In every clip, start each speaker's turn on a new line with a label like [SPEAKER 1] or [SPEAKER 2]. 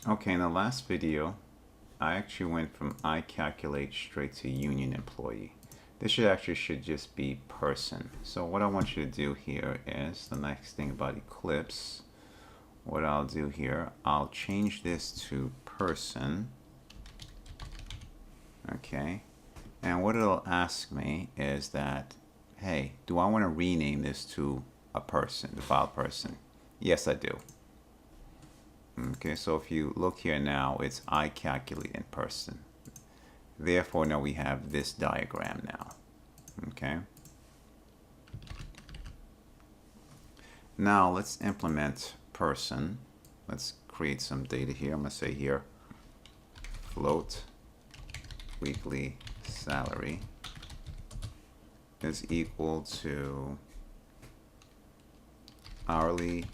[SPEAKER 1] Okay, in the last video, I actually went from I calculate straight to union employee. This should just be person. So what I want you to do here is the next thing about Eclipse. What I'll do here, I'll change this to person. Okay, and what it'll ask me is that, hey, do I want to rename this to a person, the file person? Yes, I do. Okay, so if you look here now, it's I calculate in person. Therefore, now we have this diagram now. Okay. Now let's implement person. Let's create some data here. I'm going to say here, float weekly salary is equal to hourly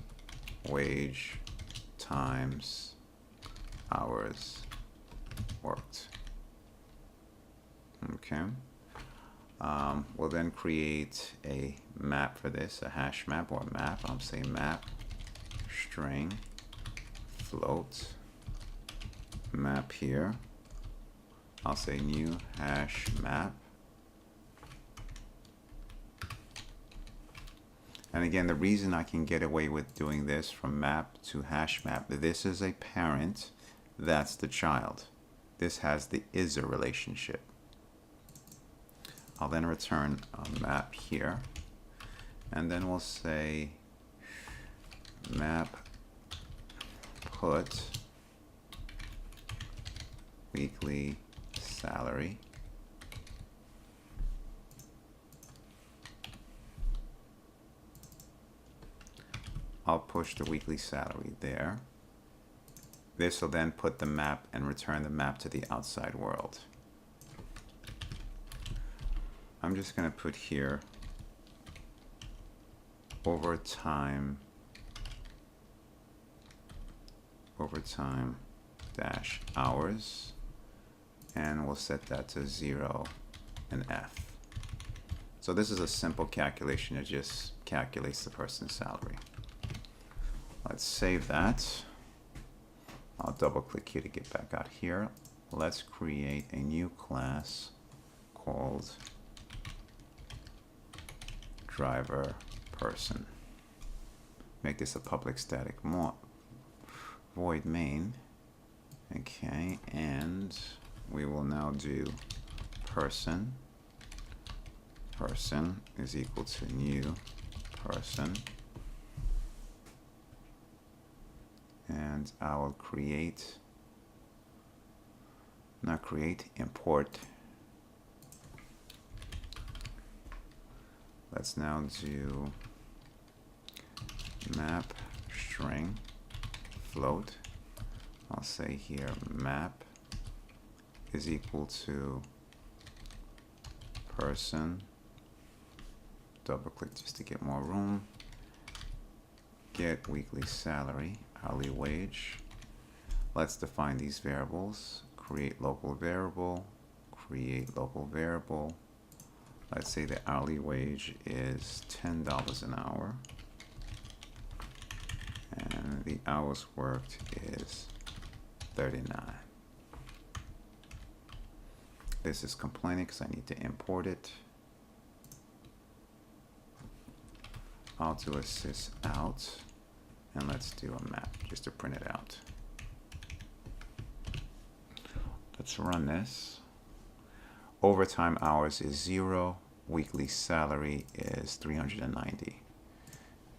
[SPEAKER 1] wage times hours worked. Okay. We'll then create a map for this, a hash map or a map. I'll say map string float map here. I'll say new hash map. And again, the reason I can get away with doing this from map to hash map, this is a parent, that's the child. This has the is-a relationship. I'll then return a map here, and then we'll say map put weekly salary I'll push the weekly salary there. This will then put the map and return the map to the outside world. I'm just going to put here overtime dash hours, and we'll set that to 0 and F. So this is a simple calculation. It just calculates the person's salary. Let's save that. I'll double click here to get back out here. Let's create a new class called driver person. Make this a public static void main. Okay, and we will now do person is equal to new person, and I will import. Let's now do map string float. I'll say here map is equal to person, double click just to get more room, get weekly salary, hourly wage. Let's define these variables, create local variable, Let's say the hourly wage is $10 an hour, and the hours worked is 39. This is complaining because I need to import it. I'll do a sys out, and let's do a map just to print it out. Let's run this. Overtime hours is 0. Weekly salary is 390.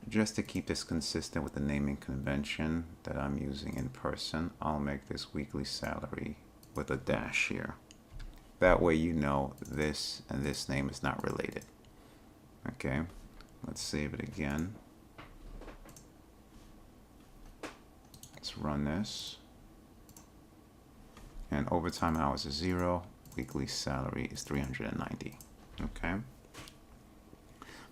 [SPEAKER 1] Just to keep this consistent with the naming convention that I'm using in person, I'll make this weekly salary with a dash here. That way you know this and this name is not related. Okay, let's save it again. Let's run this. And overtime hours is 0. Weekly salary is 390. Okay.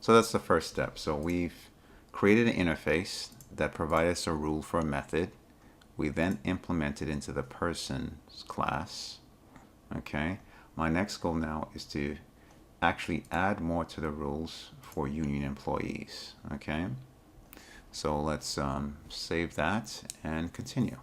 [SPEAKER 1] So that's the first step. So we've created an interface that provides us a rule for a method. We then implement it into the person's class. Okay. My next goal now is to actually add more to the rules for union employees. Okay. So let's save that and continue.